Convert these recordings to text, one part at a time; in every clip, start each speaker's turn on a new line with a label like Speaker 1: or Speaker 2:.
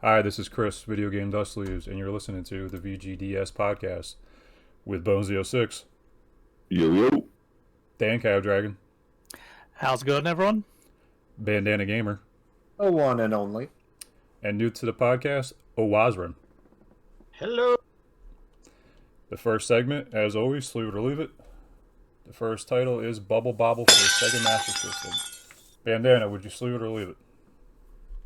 Speaker 1: Hi, this is Chris, Video Game Dust Sleeves, and you're listening to the VGDS podcast with BonesZ06,
Speaker 2: Yo, yo.
Speaker 1: DanCavDragon,
Speaker 3: How's it going, everyone?
Speaker 1: Bandana Gamer,
Speaker 4: The one and only.
Speaker 1: and new to the podcast, Owazrim.
Speaker 4: Hello.
Speaker 1: The first segment, as always, sleeve it or leave it. The first title is Bubble Bobble for the Sega Master System. Bandana, would you sleeve it or leave it?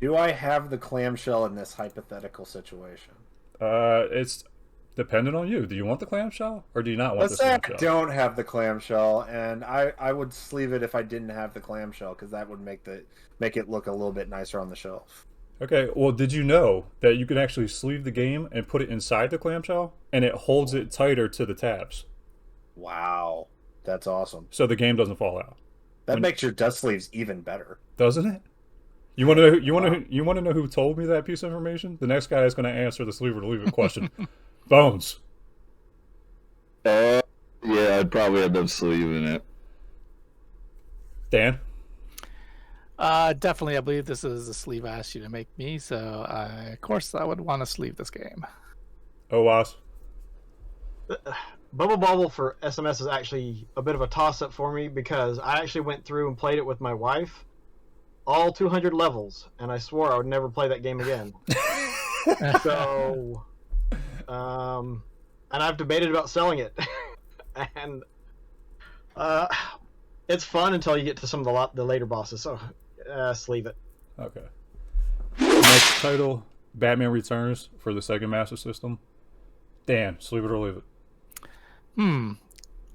Speaker 4: Do I have the clamshell in this hypothetical situation?
Speaker 1: It's dependent on you. Do you want the clamshell, or do you not want
Speaker 4: Let's
Speaker 1: the
Speaker 4: say I
Speaker 1: clamshell?
Speaker 4: don't have the clamshell, and I would sleeve it if I didn't have the clamshell, because that would make it look a little bit nicer on the shelf.
Speaker 1: Okay, well, did you know that you can actually sleeve the game and put it inside the clamshell, and it holds it tighter to the tabs,
Speaker 4: Wow, that's awesome.
Speaker 1: so the game doesn't fall out,
Speaker 4: That makes your dust sleeves even better.
Speaker 1: doesn't it? You want to know? You want to know who told me that piece of information? The next guy is going to answer the sleeve or leave it question. Bones.
Speaker 2: Yeah, I'd probably end up sleeving it.
Speaker 1: Dan.
Speaker 3: Definitely, I believe this is a sleeve I asked you to make me, so of course I would want to sleeve this game.
Speaker 1: Owas.
Speaker 5: Bubble Bobble for SMS is actually a bit of a toss-up for me because I actually went through and played it with my wife, all 200 levels, and I swore I would never play that game again. So, and I've debated about selling it, and it's fun until you get to some of the later bosses. So, sleeve it.
Speaker 1: Okay. Next title, Batman Returns for the Sega Master System. Dan, sleeve it or leave it.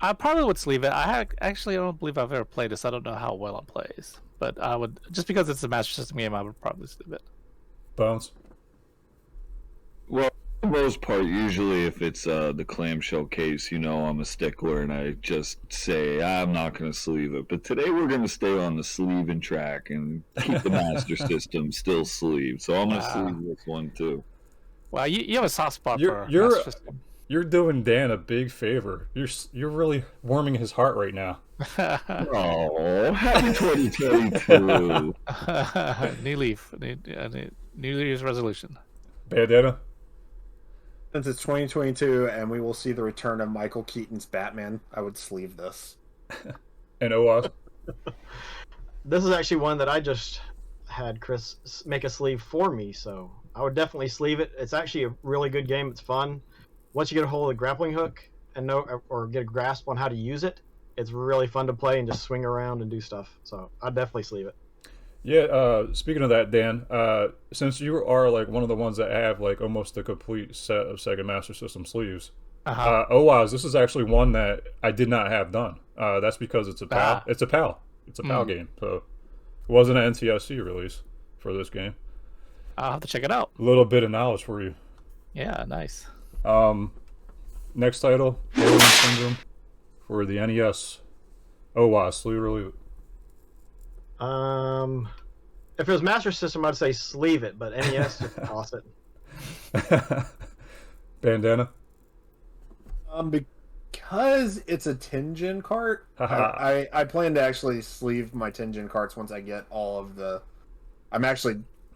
Speaker 3: I probably would sleeve it. Actually, I don't believe I've ever played this. I don't know how well it plays, but I would, just because it's a Master System game, I would probably sleeve it.
Speaker 1: Bones.
Speaker 2: Well, for the most part, usually if it's the clamshell case, I'm a stickler and I just say I'm not going to sleeve it. But today we're going to stay on the sleeving track and keep the Master System still sleeved. So I'm going to sleeve this one too.
Speaker 3: Well, you have a soft spot for
Speaker 1: You're
Speaker 3: Master System.
Speaker 1: You're doing Dan a big favor. You're really warming his heart right now.
Speaker 2: Oh, happy 2022.
Speaker 3: New leaf, New Year's resolution.
Speaker 1: Bandana.
Speaker 4: Since it's 2022 and we will see the return of Michael Keaton's Batman, I would sleeve this.
Speaker 1: And Owas.
Speaker 5: This is actually one that I just had Chris make a sleeve for me, so I would definitely sleeve it. It's actually a really good game. It's fun. Once you get a hold of the grappling hook and or get a grasp on how to use it, it's really fun to play and just swing around and do stuff. So I'd definitely sleeve it.
Speaker 1: Yeah, speaking of that, Dan, since you are like one of the ones that have like almost a complete set of Sega Master System sleeves, Owaz, this is actually one that I did not have done. That's because it's a PAL. It's a PAL. It's a PAL game. So it wasn't an NTSC release for this game.
Speaker 3: I'll have to check it out.
Speaker 1: A little bit of knowledge for you.
Speaker 3: Yeah, nice.
Speaker 1: Next title, Alien Syndrome for the NES. Owaz, sleeve or leave it.
Speaker 5: If it was Master System, I'd say sleeve it, but NES, just toss it.
Speaker 1: Bandana.
Speaker 4: Because it's a Tengen cart, I plan to actually sleeve my Tengen carts once I get all of the.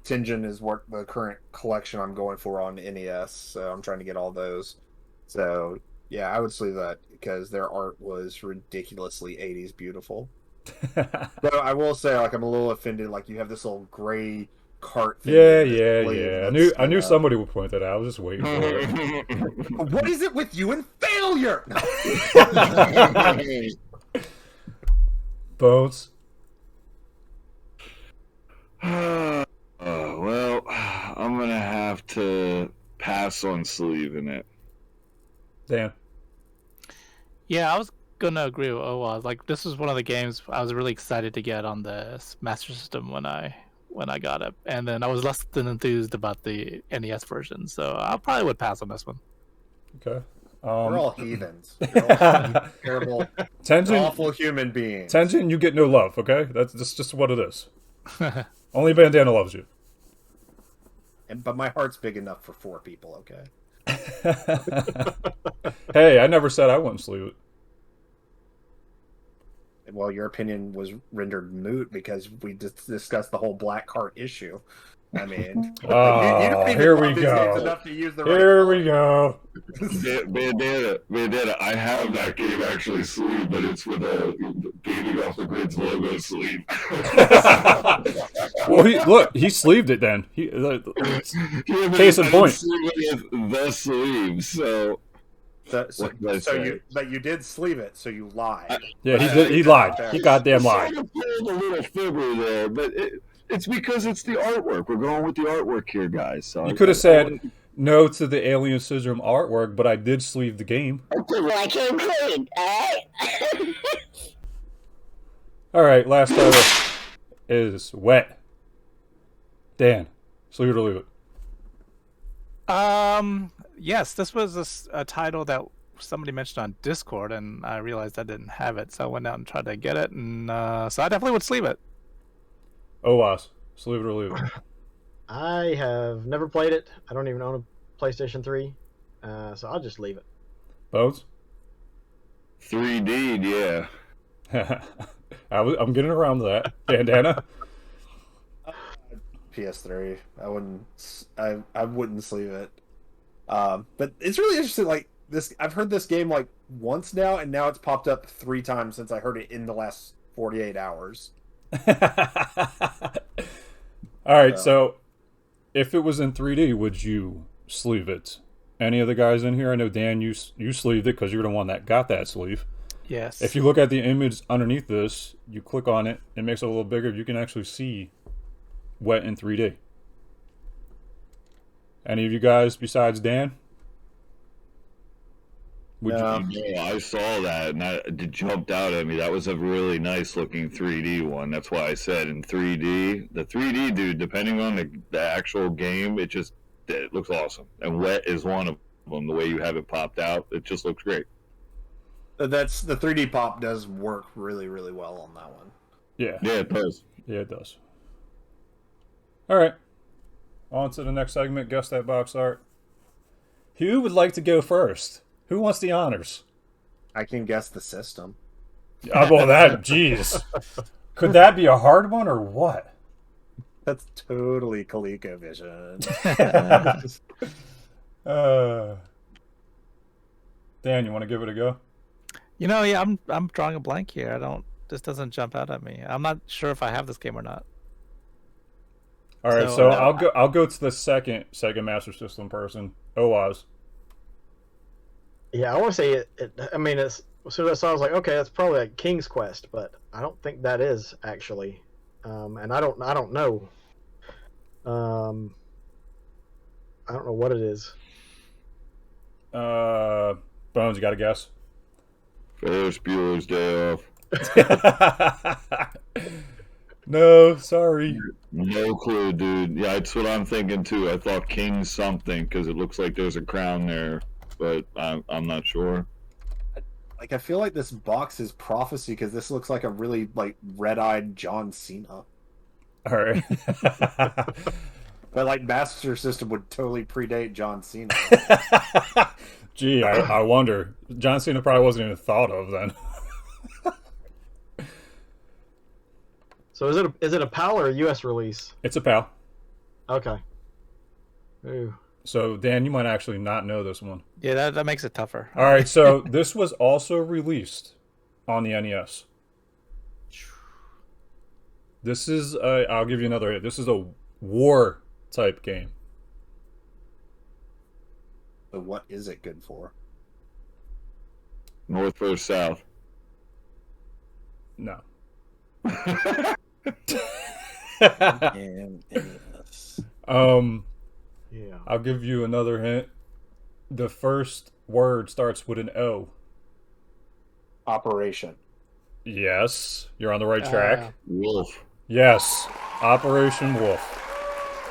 Speaker 4: Tengen is what the current collection I'm going for on NES, so I'm trying to get all those. So yeah, I would sleeve that because their art was ridiculously 80s beautiful. Though I will say, like, I'm a little offended. Like, you have this little gray cart thing.
Speaker 1: Yeah. I knew somebody would point that out. I was just waiting for it.
Speaker 4: What is it with you and failure?
Speaker 1: Bones.
Speaker 2: Well, I'm going to have to pass on sleeving it.
Speaker 1: Dan.
Speaker 3: Yeah, I was gonna agree with Owa. Like, this is one of the games I was really excited to get on the Master System when I got it, and then I was less than enthused about the NES version, so I probably would pass on this one.
Speaker 1: Okay.
Speaker 4: We're all heathens. We're all terrible,
Speaker 1: Tengen,
Speaker 4: awful human beings.
Speaker 1: Tengen, you get no love, okay? That's just what it is. Only Bandana loves you.
Speaker 4: But my heart's big enough for 4 people, okay?
Speaker 1: Hey, I never said I wouldn't sleeve it.
Speaker 4: Well, your opinion was rendered moot because we discussed the whole black cart issue. I mean,
Speaker 1: Oh,
Speaker 4: you don't even
Speaker 1: here
Speaker 4: love
Speaker 1: we
Speaker 4: these games
Speaker 1: go.
Speaker 4: enough to use the
Speaker 1: Here
Speaker 4: right
Speaker 1: we go.
Speaker 2: Bandana, I have that game actually sleeved, but it's with a Gaming Off the Grid's logo sleeve.
Speaker 1: Well, look, he sleeved it then. Case in point.
Speaker 2: Sleeve it with the sleeve, so
Speaker 4: you did sleeve it, so you lied.
Speaker 1: Yeah, he lied. He goddamn lied.
Speaker 2: Sort of pulled a little fibber there, but it's because it's the artwork. We're going with the artwork here, guys. So
Speaker 1: You could have said no to the Alien Syndrome artwork, but I did sleeve the game.
Speaker 6: Okay, well, I came clean, alright?
Speaker 1: Alright, last title is Wet. Dan, sleeve it or leave it?
Speaker 3: Yes, this was a title that somebody mentioned on Discord, and I realized I didn't have it, so I went out and tried to get it, and so I definitely would sleeve it.
Speaker 1: Owas, sleeve it or leave it?
Speaker 5: I have never played it. I don't even own a PlayStation 3, so I'll just leave it.
Speaker 1: Bones?
Speaker 2: 3D, yeah.
Speaker 1: I'm getting around to that. Bandana?
Speaker 4: PS3. I wouldn't sleeve it. But it's really interesting. Like this, I've heard this game like once now, and now it's popped up 3 times since I heard it in the last 48 hours.
Speaker 1: All right, so if it was in 3D, would you sleeve it? Any of the guys in here? I know Dan, you sleeved it because you're the one that got that sleeve.
Speaker 3: Yes.
Speaker 1: If you look at the image underneath this, you click on it, it makes it a little bigger. You can actually see Wet in 3D. Any of you guys besides Dan?
Speaker 2: I saw that, and it jumped out at me. That was a really nice looking 3D one. That's why I said in 3D. The 3D, dude, depending on the actual game, it looks awesome. And Wet is one of them. The way you have it popped out, it just looks great.
Speaker 4: That's the 3D pop does work really, really well on that one.
Speaker 1: Yeah.
Speaker 2: Yeah, it does.
Speaker 1: Yeah, it does. All right. On to the next segment. Guess that box art. Who would like to go first? Who wants the honors?
Speaker 4: I can guess the system.
Speaker 1: Well, that, jeez. Could that be a hard one or what?
Speaker 4: That's totally ColecoVision.
Speaker 1: Dan, you want to give it a go?
Speaker 3: Yeah, I'm drawing a blank here. This doesn't jump out at me. I'm not sure if I have this game or not.
Speaker 1: All right, so I'll go to the second Sega Master System person, Owaz.
Speaker 5: Yeah, I want to say it. I mean, as soon as I saw it, I was like, okay, that's probably like King's Quest, but I don't think that is actually. And I don't know. I don't know what it is.
Speaker 1: Bones, you got a guess?
Speaker 2: Ferris Bueller's Day Off.
Speaker 1: No, sorry.
Speaker 2: No clue, dude. Yeah, that's what I'm thinking too. I thought King something because it looks like there's a crown there, but I'm not sure.
Speaker 4: Like, I feel like this box is prophecy because this looks like a really like red-eyed John Cena.
Speaker 1: All right.
Speaker 4: But like Master System would totally predate John Cena.
Speaker 1: Gee, I wonder. John Cena probably wasn't even thought of then.
Speaker 5: So is it a PAL or a US release?
Speaker 1: It's a PAL.
Speaker 5: Okay. Ooh.
Speaker 1: So Dan, you might actually not know this one.
Speaker 3: Yeah, that makes it tougher.
Speaker 1: All right, so this was also released on the NES. This is I'll give you another hint. This is a war type game.
Speaker 4: But what is it good for?
Speaker 2: North versus South.
Speaker 1: No.
Speaker 4: And NES.
Speaker 5: Yeah.
Speaker 1: I'll give you another hint. The first word starts with an O.
Speaker 4: Operation.
Speaker 1: Yes, you're on the right track.
Speaker 2: Wolf.
Speaker 1: Yes, Operation Wolf.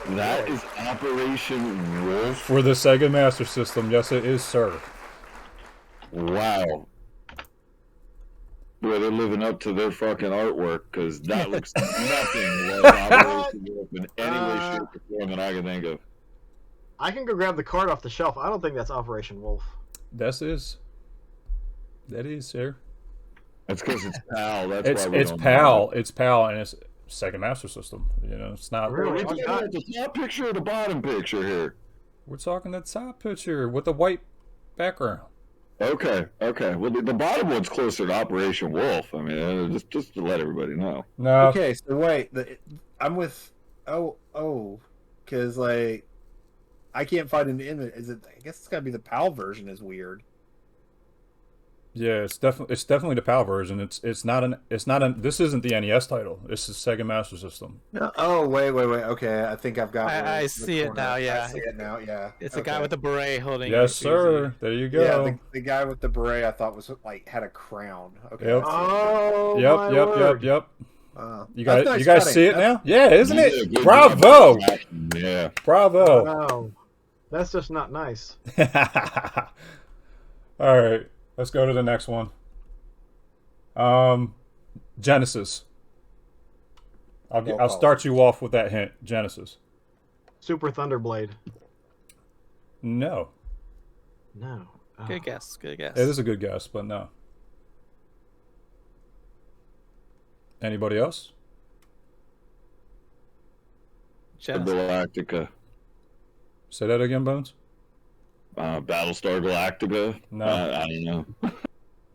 Speaker 2: That is Operation Wolf.
Speaker 1: For the Sega Master System, yes it is, sir.
Speaker 2: Wow. Boy, they're living up to their fucking artwork because that looks nothing like Operation Wolf in any way, shape, or form that I can think of.
Speaker 5: I can go grab the card off the shelf. I don't think that's Operation Wolf.
Speaker 1: That is, sir.
Speaker 2: That's because it's PAL. That's
Speaker 1: It's
Speaker 2: why we
Speaker 1: it's
Speaker 2: don't
Speaker 1: PAL.
Speaker 2: know.
Speaker 1: It's PAL, and it's Sega Master System. You know, it's not.
Speaker 5: Really?
Speaker 2: We're talking about the top picture or the bottom picture here?
Speaker 1: We're talking the top picture with the white background.
Speaker 2: Okay. Well, the bottom one's closer to Operation Wolf. I mean, just to let everybody know.
Speaker 1: No.
Speaker 4: Okay, so wait, I'm with because like I can't find an image. Is it? I guess it's gotta be the PAL version. Is weird.
Speaker 1: Yeah, it's definitely the PAL version. It's not an this isn't the NES title. This is Sega Master System.
Speaker 4: Oh wait. Okay, I think I've got.
Speaker 3: I see it now. Yeah,
Speaker 4: I see it now. Yeah,
Speaker 3: it's a guy with a beret holding.
Speaker 1: Yes,
Speaker 3: a
Speaker 1: sir. There you go.
Speaker 4: Yeah, the guy with the beret I thought was like had a crown. Okay.
Speaker 1: Yep.
Speaker 5: Oh,
Speaker 1: Yep. You
Speaker 4: that's
Speaker 1: guys,
Speaker 4: nice
Speaker 1: you guys
Speaker 4: cutting.
Speaker 1: see it now? Yeah, isn't
Speaker 2: Yeah,
Speaker 1: it?
Speaker 2: good
Speaker 1: Bravo!
Speaker 2: job. Yeah.
Speaker 1: Bravo!
Speaker 5: Wow, that's just not nice.
Speaker 1: All right, let's go to the next one. Genesis. I'll start you off with that hint. Genesis.
Speaker 5: Super Thunderblade.
Speaker 1: No.
Speaker 5: No. Oh.
Speaker 3: Good guess. Good guess.
Speaker 1: It is a good guess, but no. Anybody else?
Speaker 3: Genesis.
Speaker 2: Galactica.
Speaker 1: Say that again, Bones.
Speaker 2: Battlestar Galactica.
Speaker 1: No.
Speaker 2: I don't know.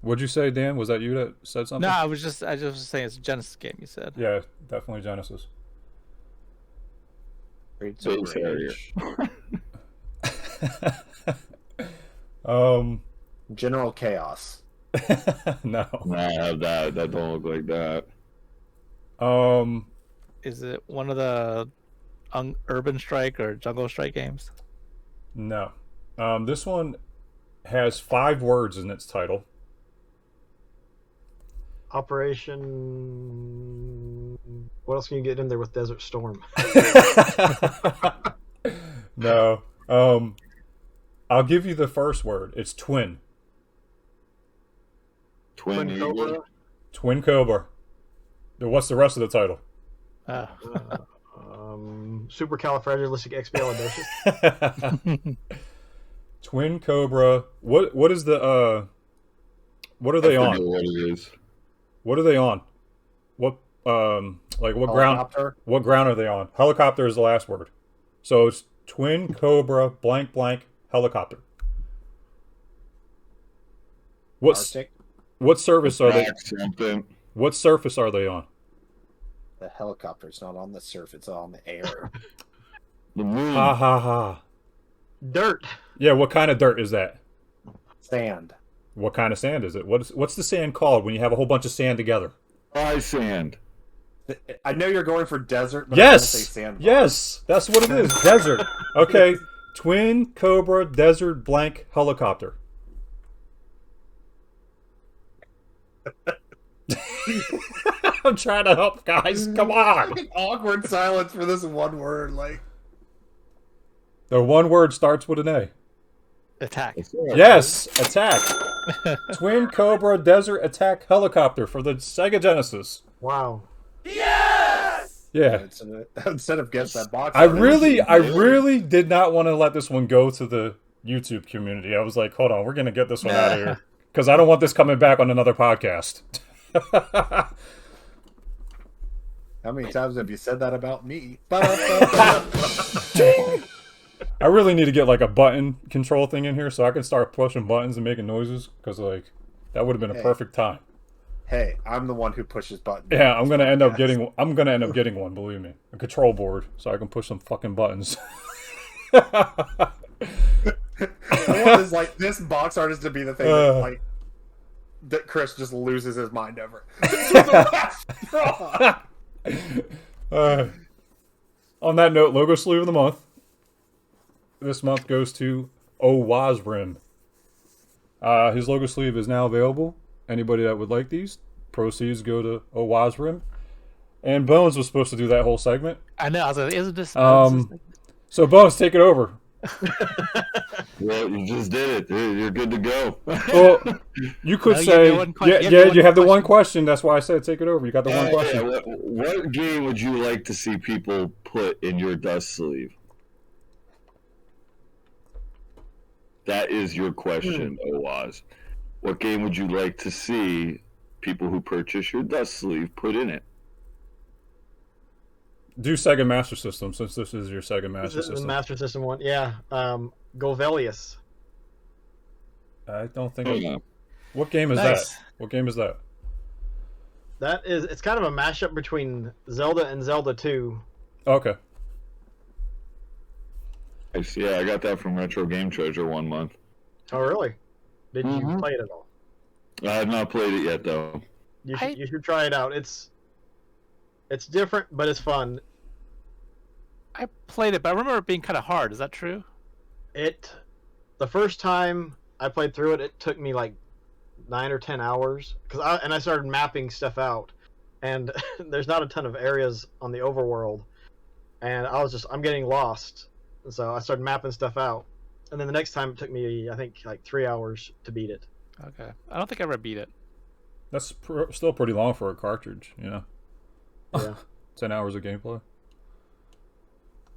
Speaker 1: What'd you say, Dan? Was that you that said something?
Speaker 3: No, I just was saying it's a Genesis game. You said.
Speaker 1: Yeah, definitely Genesis.
Speaker 2: Space Harrier.
Speaker 4: General Chaos.
Speaker 1: No.
Speaker 2: No, I have that. That don't look like that.
Speaker 3: Is it one of the Urban Strike or Jungle Strike games?
Speaker 1: No. This one has 5 words in its title.
Speaker 5: Operation. What else can you get in there with Desert Storm?
Speaker 1: No. I'll give you the first word. It's twin.
Speaker 2: Twin Eagle.
Speaker 5: Cobra.
Speaker 1: Twin Cobra. What's the rest of the title?
Speaker 5: Supercalifragilisticexpialidocious.
Speaker 1: Twin Cobra. What is the what are they on?
Speaker 2: What it is.
Speaker 1: What are they on? What like what ground?
Speaker 4: Helicopter?
Speaker 1: What ground are they on? Helicopter is the last word. So it's Twin Cobra blank blank helicopter.
Speaker 4: Arctic?
Speaker 1: What surface are they?
Speaker 2: Something.
Speaker 1: What surface are they on?
Speaker 4: The helicopter's not on the surface; it's on the air.
Speaker 2: The moon.
Speaker 1: Ha ha ha.
Speaker 5: Dirt.
Speaker 1: Yeah, what kind of dirt is that?
Speaker 4: Sand.
Speaker 1: What kind of sand is it? What's the sand called when you have a whole bunch of sand together?
Speaker 2: Dry sand.
Speaker 4: I know you're going for desert, but
Speaker 1: Yes!
Speaker 4: I'm gonna say sand.
Speaker 1: Yes! That's what it is. Desert. Okay. Twin Cobra desert blank helicopter. I'm trying to help, guys. Come on.
Speaker 4: Awkward silence for this one word. Like,
Speaker 1: The one word starts with an A.
Speaker 3: Attack.
Speaker 1: Yes, attack. Twin Cobra Desert Attack Helicopter for the Sega Genesis.
Speaker 5: Wow.
Speaker 1: Yeah.
Speaker 4: instead of guess that box.
Speaker 1: I really did not want to let this one go to the YouTube community. I was like, hold on, we're going to get this one out of here. Because I don't want this coming back on another podcast.
Speaker 4: How many times have you said that about me?
Speaker 1: I really need to get like a button control thing in here so I can start pushing buttons and making noises. Because like that would have been a perfect time.
Speaker 4: Hey, I'm the one who pushes buttons.
Speaker 1: Yeah, I'm gonna end up getting one. Believe me, a control board so I can push some fucking buttons.
Speaker 4: I want this box art is to be the thing that Chris just loses his mind over. This is the last straw.
Speaker 1: On that note, logo sleeve of the month. This month goes to Owazrim. His logo sleeve is now available. Anybody that would like these, proceeds go to Owazrim. And Bones was supposed to do that whole segment.
Speaker 3: I know. I was like, isn't this?
Speaker 1: So Bones, take it over.
Speaker 2: Well, you just did it. You're good to go.
Speaker 1: Well, you could say, you have the one question. That's why I said take it over. You got the one question.
Speaker 2: Yeah, what game would you like to see people put in your dust sleeve? That is your question, Owaz. What game would you like to see people who purchase your dust sleeve put in it?
Speaker 1: Do Sega Master System, since this is your Sega Master
Speaker 5: The
Speaker 1: System.
Speaker 5: Master System one, yeah. Govelius.
Speaker 1: I don't think.
Speaker 2: Oh, yeah.
Speaker 1: What game is
Speaker 3: Nice.
Speaker 1: that? What game is that?
Speaker 5: It's kind of a mashup between Zelda and Zelda 2.
Speaker 1: Okay.
Speaker 2: Yeah, I got that from Retro Game Treasure 1 month.
Speaker 5: Oh, really? Did you
Speaker 2: Mhm.
Speaker 5: play it at all?
Speaker 2: I have not played it yet, though.
Speaker 5: You should try it out. It's different, but it's fun.
Speaker 3: I played it, but I remember it being kind of hard. Is that true?
Speaker 5: The first time I played through it, it took me like 9 or 10 hours I started mapping stuff out, and there's not a ton of areas on the overworld, and I'm getting lost, and so I started mapping stuff out, and then the next time it took me, I think, like 3 hours to beat it.
Speaker 3: Okay. I don't think I ever beat it.
Speaker 1: That's still pretty long for a cartridge,
Speaker 5: Yeah.
Speaker 1: 10 hours of gameplay.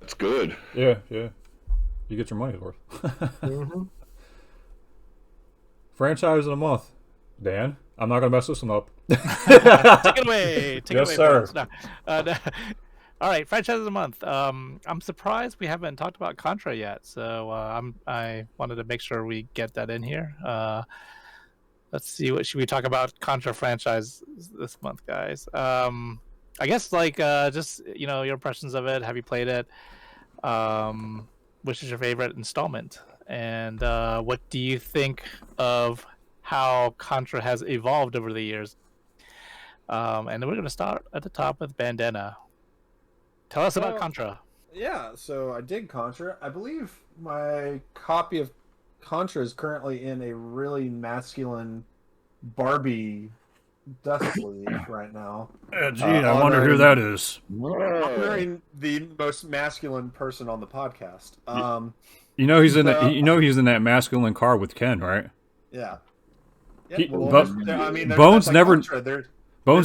Speaker 2: It's good.
Speaker 1: Yeah. You get your money's worth.
Speaker 5: Mm-hmm.
Speaker 1: Franchise of the month. Dan, I'm not going to mess this one up.
Speaker 3: Take it away. Take
Speaker 1: Yes,
Speaker 3: it away.
Speaker 1: sir.
Speaker 3: No. No. All right, franchise of the month. I'm surprised we haven't talked about Contra yet, so I wanted to make sure we get that in here. Let's see, what should we talk about Contra franchise this month, guys? I guess just your impressions of it. Have you played it? Which is your favorite installment? And what do you think of how Contra has evolved over the years? And then we're going to start at the top with Bandana. Tell us about Contra.
Speaker 4: Yeah, so I dig Contra. I believe my copy of Contra is currently in a really masculine Barbie dust sleeve right now.
Speaker 1: Gee, I wonder who that is.
Speaker 4: Honoring the most masculine person on the podcast.
Speaker 1: You know he's in that masculine car with Ken, right?
Speaker 4: Yeah.
Speaker 1: Bones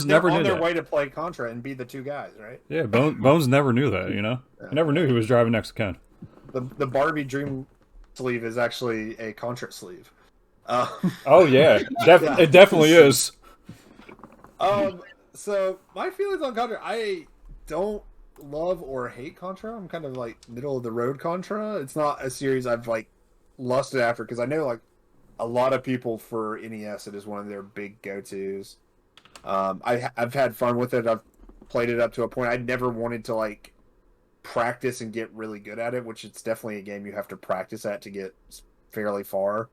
Speaker 1: never
Speaker 4: They're
Speaker 1: knew
Speaker 4: on their
Speaker 1: that.
Speaker 4: way to play Contra and be the two guys, right?
Speaker 1: Yeah, Bones never knew that. He never knew he was driving next to Ken.
Speaker 4: The Barbie Dream sleeve is actually a Contra sleeve.
Speaker 1: Oh yeah, it definitely is.
Speaker 4: So my feelings on Contra, I don't love or hate Contra. I'm kind of like middle of the road Contra. It's not a series I've like lusted after because I know like a lot of people for NES it is one of their big go-tos. I've had fun with it. I've played it up to a point. I never wanted to like practice and get really good at it, which it's definitely a game you have to practice at to get fairly far.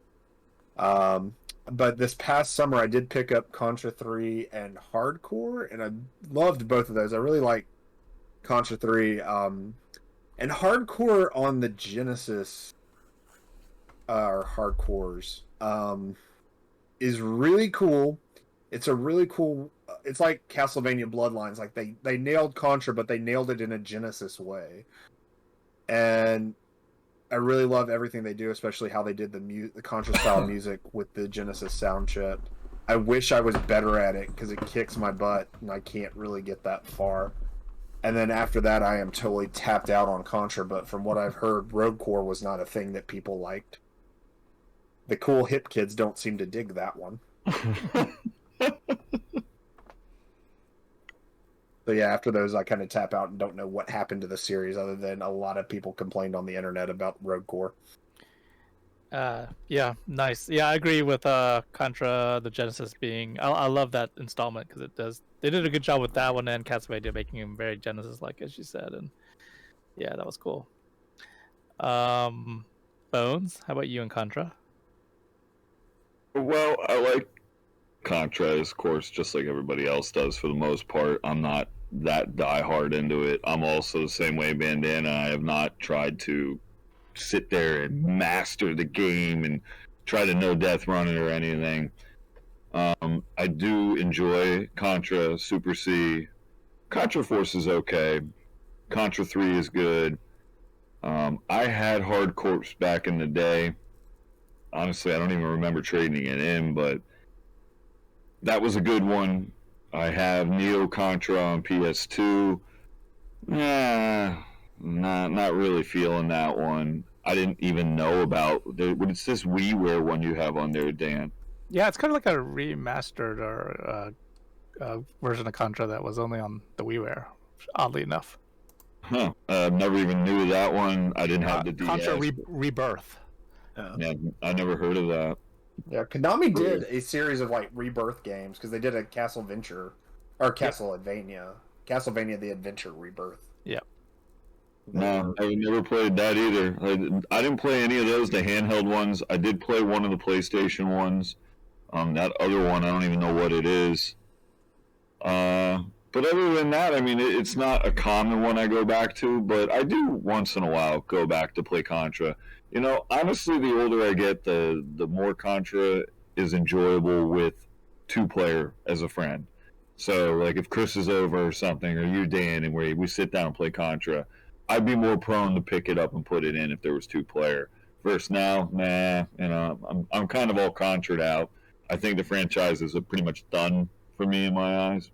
Speaker 4: But this past summer I did pick up Contra 3 and Hardcore, and I loved both of those. I really like Contra 3. And Hardcore on the Genesis, or Hardcores, is really cool. It's a really cool... It's like Castlevania Bloodlines. Like, they nailed Contra, but they nailed it in a Genesis way. And I really love everything they do, especially how they did the Contra-style music with the Genesis sound chip. I wish I was better at it, because it kicks my butt, and I can't really get that far. And then after that, I am totally tapped out on Contra, but from what I've heard, Roguecore was not a thing that people liked. The cool hip kids don't seem to dig that one. So yeah, after those, I kind of tap out and don't know what happened to the series, other than a lot of people complained on the internet about Roguecore.
Speaker 3: Yeah, nice. Yeah, I agree with Contra, the Genesis being... I love that installment because they did a good job with that one and Castlevania making him very Genesis-like, as you said, and yeah, that was cool. Bones, how about you and Contra?
Speaker 2: Well, I like Contra, of course, just like everybody else does for the most part. I'm not that diehard into it. I'm also the same way Bandana. I have not tried to sit there and master the game and try to no death run it or anything. I do enjoy Contra Super C. Contra Force is okay. Contra 3 is good. I had Hard Corpse back in the day. Honestly, I don't even remember trading it in, but that was a good one. I have Neo Contra on PS2. Not really feeling that one. I didn't even know about what's this WiiWare one you have on there, Dan?
Speaker 3: Yeah, it's kind of like a remastered or version of Contra that was only on the WiiWare, oddly enough.
Speaker 2: Huh. Never even knew that one. I didn't have the DS.
Speaker 3: Contra Rebirth.
Speaker 2: Yeah, I never heard of that.
Speaker 4: Yeah, Konami did a series of like Rebirth games because they did a Castlevania or Castlevania, Castlevania the Adventure Rebirth.
Speaker 3: Yeah.
Speaker 2: No, I never played that either. I didn't play any of those, the handheld ones. I did play one of the PlayStation ones. That other one, I don't even know what it is. But other than that, I mean, it's not a common one I go back to, but I do once in a while go back to play Contra. You know, honestly, the older I get, the more Contra is enjoyable with 2-player as a friend. So, like, if Chris is over or something, or you, Dan, and we sit down and play Contra, I'd be more prone to pick it up and put it in if there was 2-player. Versus now, nah, you know, I'm kind of all Contra'd out. I think the franchise is pretty much done for me in my eyes.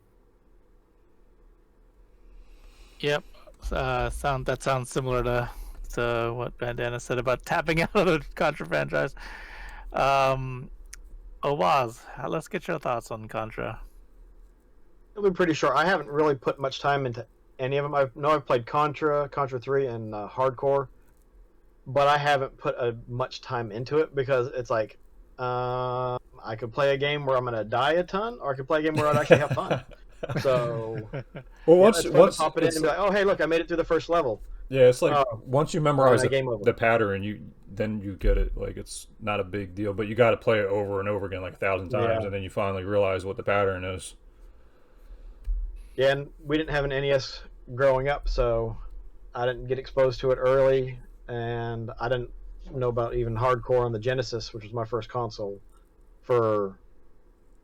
Speaker 3: Yep. That sounds similar to what Bandana said about tapping out of the Contra franchise. Owaz, let's get your thoughts on Contra.
Speaker 5: I'll be pretty sure. I haven't really put much time into any of them. I've played Contra 3, and Hardcore, but I haven't put much time into it because it's like I could play a game where I'm going to die a ton, or I could play a game where I'd actually have fun. So,
Speaker 1: well, once
Speaker 5: pop it in and be like, oh, hey, look, I made it through the first level.
Speaker 1: Yeah, it's like once you memorize
Speaker 5: the
Speaker 1: pattern, then you get it. Like, it's not a big deal, but you got to play it over and over again, like 1,000 times, and then you finally realize what the pattern is.
Speaker 5: Yeah, and we didn't have an NES growing up, so I didn't get exposed to it early, and I didn't know about even Hardcore on the Genesis, which was my first console, for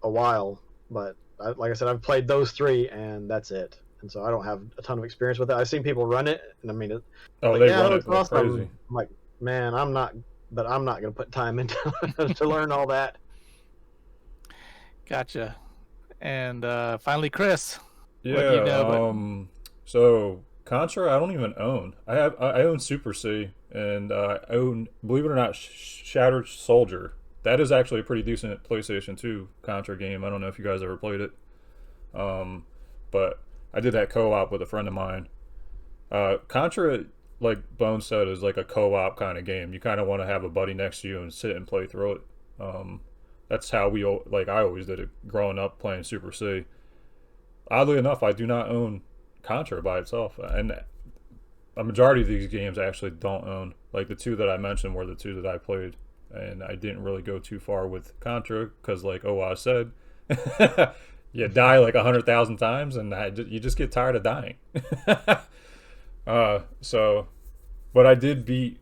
Speaker 5: a while. But like I said, I've played those 3, and that's it. And so I don't have a ton of experience with it. I've seen people run it, and I mean,
Speaker 1: they run it like
Speaker 5: awesome.
Speaker 1: crazy.
Speaker 5: I'm like, man, I'm not going to put time into to learn all that.
Speaker 3: Gotcha. And finally, Chris.
Speaker 1: Yeah.
Speaker 3: You know,
Speaker 1: so Contra, I don't even own. I own Super C, and I own, believe it or not, Shattered Soldier. That is actually a pretty decent PlayStation 2 Contra game. I don't know if you guys ever played it. But I did that co-op with a friend of mine. Contra, like Bones said, is like a co-op kind of game. You kind of want to have a buddy next to you and sit and play through it. That's how I always did it growing up playing Super C. Oddly enough, I do not own Contra by itself, and a majority of these games I actually don't own. Like the 2 that I mentioned were the 2 that I played, and I didn't really go too far with Contra because, like I said, you die like 100,000 times, and you just get tired of dying. But I did beat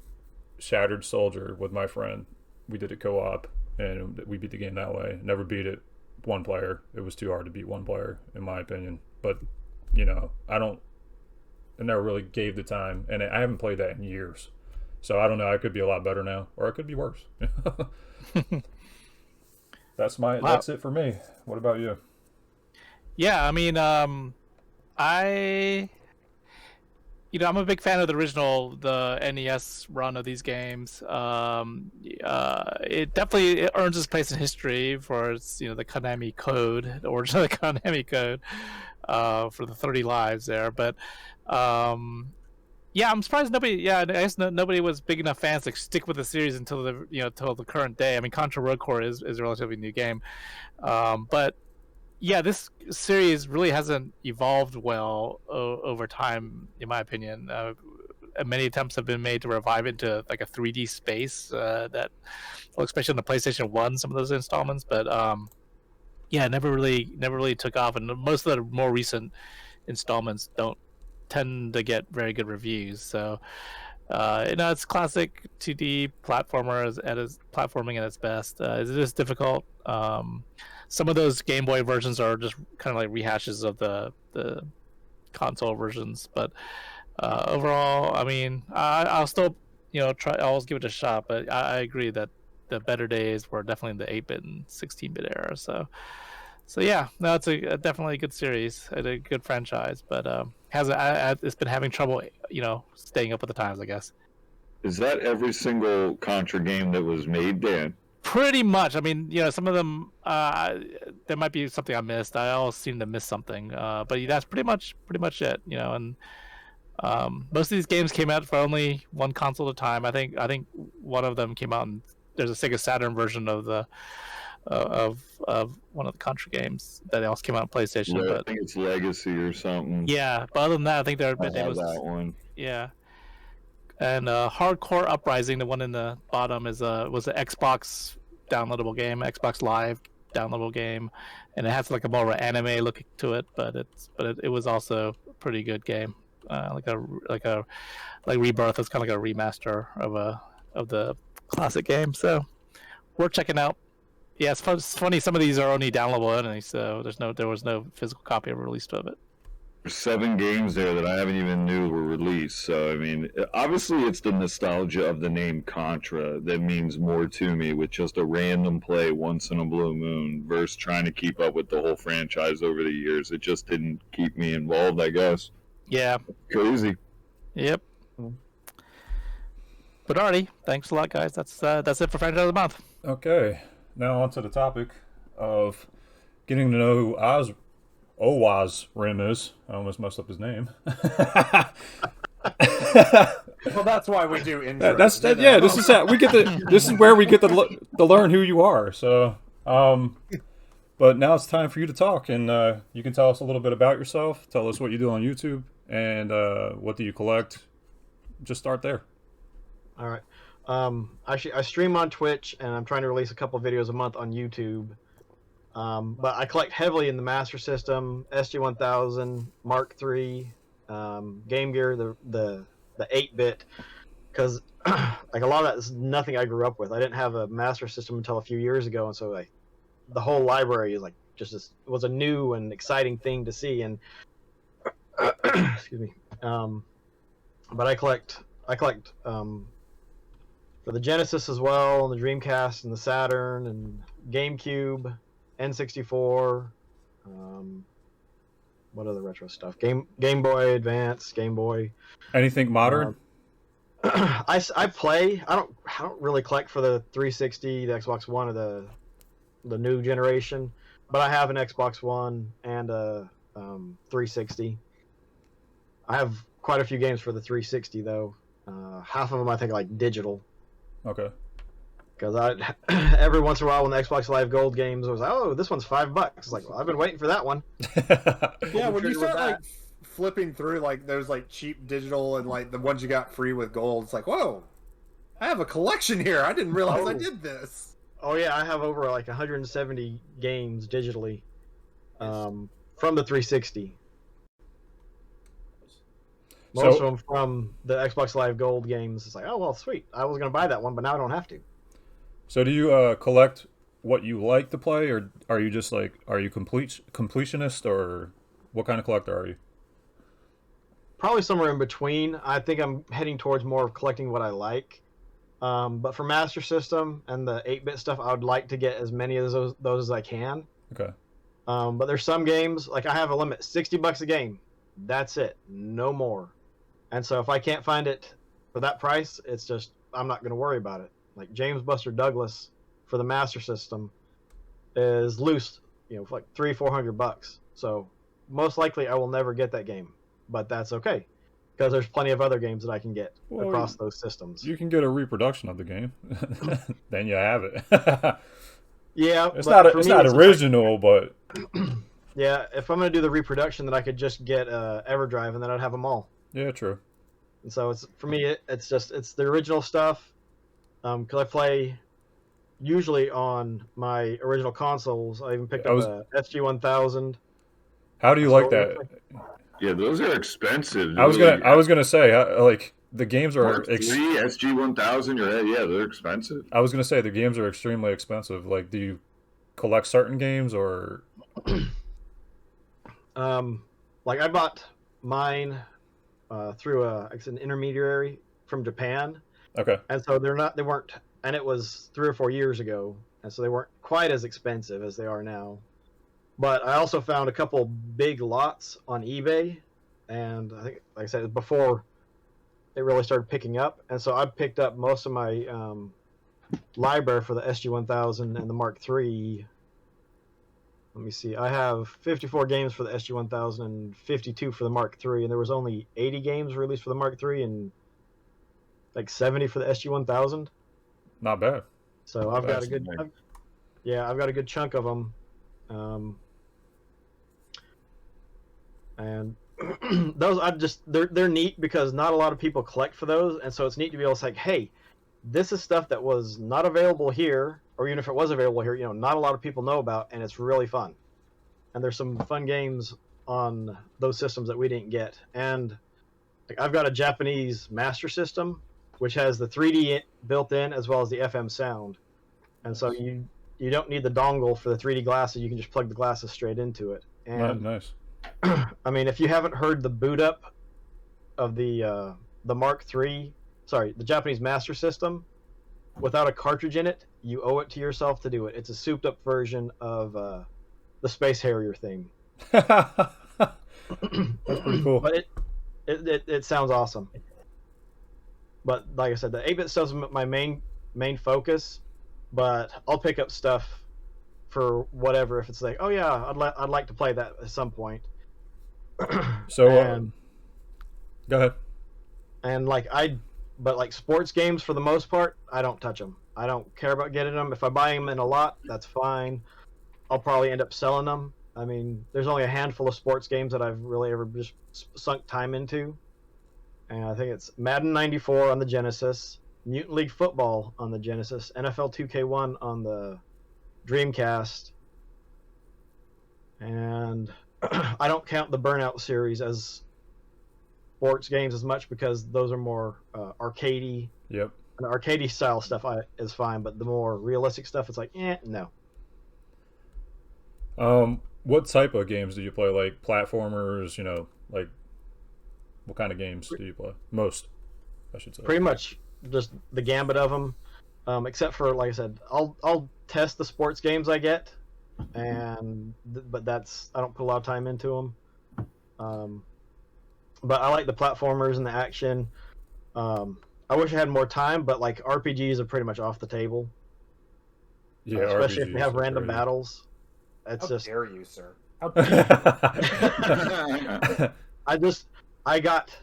Speaker 1: Shattered Soldier with my friend. We did a co-op, and we beat the game that way. Never beat it 1 player. It was too hard to beat 1 player, in my opinion. But, you know, I never really gave the time, and I haven't played that in years. So I don't know. I could be a lot better now, or it could be worse. That's it for me. What about you?
Speaker 3: Yeah, I mean, I'm a big fan of the NES run of these games. It definitely earns its place in history for its, the Konami code, the origin of the Konami code, for the 30 lives there. But yeah, I'm surprised nobody was big enough fans to stick with the series until the current day. I mean, Contra Road Core is a relatively new game, but yeah, this series really hasn't evolved well over time, in my opinion. Many attempts have been made to revive it into like a 3D space, especially on the PlayStation 1, some of those installments. But yeah, it never really took off, and most of the more recent installments don't tend to get very good reviews. So it's classic 2D platforming at its best. It is difficult. Some of those Game Boy versions are just kind of like rehashes of the console versions, but overall, I mean, I'll still try. I'll always give it a shot, but I agree that the better days were definitely the 8-bit and 16-bit era. So yeah, no, it's definitely a good series, a good franchise, but it's been having trouble, staying up with the times, I guess.
Speaker 2: Is that every single Contra game that was made, Dan?
Speaker 3: Pretty much. I mean, some of them, there might be something I missed. I always seem to miss something, but that's pretty much it. And Most of these games came out for only one console at a time. I think one of them came out, and there's a Sega Saturn version of the of one of the Contra games that also came out on PlayStation.
Speaker 2: Yeah,
Speaker 3: but
Speaker 2: I think it's Legacy or something.
Speaker 3: yeah, but other than that, I think
Speaker 2: I have that one.
Speaker 3: yeah. And Hardcore Uprising, the one in the bottom, was an Xbox downloadable game, Xbox Live downloadable game, and it has like a more of an anime look to it, but it was also a pretty good game, like Rebirth. It's kind of like a remaster of the classic game, so worth checking out. Yeah, it's funny. Some of these are only downloadable only, so there was no physical copy ever released of it.
Speaker 2: There's 7 games there that I haven't even knew were released. So I mean, obviously it's the nostalgia of the name Contra that means more to me, with just a random play once in a blue moon versus trying to keep up with the whole franchise over the years. It just didn't keep me involved, I guess.
Speaker 3: Yeah.
Speaker 2: Crazy.
Speaker 3: Yep. But alrighty, thanks a lot, guys. That's it for Franchise of the Month.
Speaker 1: Okay, now on to the topic of getting to know who Owazrim is. I almost messed up his name.
Speaker 4: Well, that's why we do intros.
Speaker 1: This is how we get this is where we get to learn who you are. So, but now it's time for you to talk, and you can tell us a little bit about yourself. Tell us what you do on YouTube, and what do you collect. Just start there.
Speaker 5: All right. Actually, I stream on Twitch, and I'm trying to release a couple videos a month on YouTube. But I collect heavily in the Master System, SG-1000, Mark III, Game Gear, the 8-bit, because like a lot of that is nothing I grew up with. I didn't have a Master System until a few years ago, and so like the whole library is like it was a new and exciting thing to see. And excuse me. But I collect for the Genesis as well, and the Dreamcast, and the Saturn, and GameCube, N64. What other retro stuff? Game Boy Advance, Game Boy.
Speaker 1: Anything modern?
Speaker 5: I play. I don't really collect for the 360, the Xbox One, or the new generation, but I have an Xbox One and a 360. I have quite a few games for the 360 though. Half of them I think are like digital.
Speaker 1: Okay.
Speaker 5: Because every once in a while when the Xbox Live Gold games, I was like, oh, this one's $5. It's like, well, I've been waiting for that one.
Speaker 4: Yeah, when you start like flipping through like those like cheap digital and like the ones you got free with gold, it's like, whoa, I have a collection here. I didn't realize I did this.
Speaker 5: Oh yeah, I have over like 170 games digitally from the 360. Most of them from the Xbox Live Gold games. It's like, oh well, sweet. I was gonna buy that one, but now I don't have to.
Speaker 1: So do you collect what you like to play, or are you just like, are you completionist, or what kind of collector are you?
Speaker 5: Probably somewhere in between. I think I'm heading towards more of collecting what I like. But for Master System and the 8-bit stuff, I would like to get as many of those as I can.
Speaker 1: Okay.
Speaker 5: But there's some games, like I have a limit, $60 a game. That's it, no more. And so if I can't find it for that price, it's just, I'm not going to worry about it. Like James Buster Douglas for the Master System is loose, for like $300-400. So most likely I will never get that game, but that's okay because there's plenty of other games that I can get across those systems.
Speaker 1: You can get a reproduction of the game, then you have it.
Speaker 5: Yeah,
Speaker 1: it's not original, but
Speaker 5: yeah, if I'm gonna do the reproduction, then I could just get EverDrive, and then I'd have them all.
Speaker 1: Yeah, true.
Speaker 5: And so for me, it's the original stuff, because I play usually on my original consoles. I even picked up a SG-1000.
Speaker 1: How do you like that?
Speaker 2: Yeah, those are expensive.
Speaker 1: I was gonna say, like, the games are
Speaker 2: Mark III, SG-1000. Yeah, they're expensive.
Speaker 1: I was gonna say the games are extremely expensive. Like, do you collect certain games, or?
Speaker 5: Like I bought mine through an intermediary from Japan.
Speaker 1: Okay.
Speaker 5: And so they weren't, and it was 3 or 4 years ago, and so they weren't quite as expensive as they are now. But I also found a couple big lots on eBay, and I think, like I said, before it really started picking up, and so I picked up most of my library for the SG-1000 and the Mark III. Let me see. I have 54 games for the SG-1000 and 52 for the Mark III, and there was only 80 games released for the Mark III and like 70 for the SG-1000.
Speaker 1: Not bad.
Speaker 5: So I've got a good, I've got a good chunk of them, and those they're neat because not a lot of people collect for those, and so it's neat to be able to say, hey, this is stuff that was not available here, or even if it was available here, not a lot of people know about, and it's really fun. And there's some fun games on those systems that we didn't get. And like, I've got a Japanese Master System, which has the 3D built in as well as the FM sound. And so you don't need the dongle for the 3D glasses. You can just plug the glasses straight into it. And
Speaker 1: nice.
Speaker 5: I mean, if you haven't heard the boot up of the Mark III, the Japanese Master System, without a cartridge in it, you owe it to yourself to do it. It's a souped up version of the Space Harrier theme.
Speaker 1: That's pretty cool.
Speaker 5: But it sounds awesome. But like I said, the 8-bit stuff's my main focus. But I'll pick up stuff for whatever if it's like, oh yeah, I'd like to play that at some point.
Speaker 1: So go ahead.
Speaker 5: And but sports games for the most part, I don't touch them. I don't care about getting them. If I buy them in a lot, that's fine. I'll probably end up selling them. I mean, there's only a handful of sports games that I've really ever just sunk time into. And I think it's Madden 94 on the Genesis, Mutant League Football on the Genesis, NFL 2K1 on the Dreamcast. And I don't count the Burnout series as sports games as much because those are more arcadey.
Speaker 1: Yep.
Speaker 5: And the arcadey style stuff is fine, but the more realistic stuff, it's like, no.
Speaker 1: What type of games do you play? Like platformers, like what kind of games do you play? Most, I should say.
Speaker 5: Pretty much just the gambit of them, except for, like I said, I'll test the sports games I get, but I don't put a lot of time into them. But I like the platformers and the action. I wish I had more time, but like RPGs are pretty much off the table.
Speaker 1: Yeah,
Speaker 5: especially
Speaker 1: RPGs
Speaker 5: if they have random
Speaker 1: crazy.
Speaker 5: battles. It's
Speaker 4: How
Speaker 5: just
Speaker 4: dare you, sir? How
Speaker 5: I got.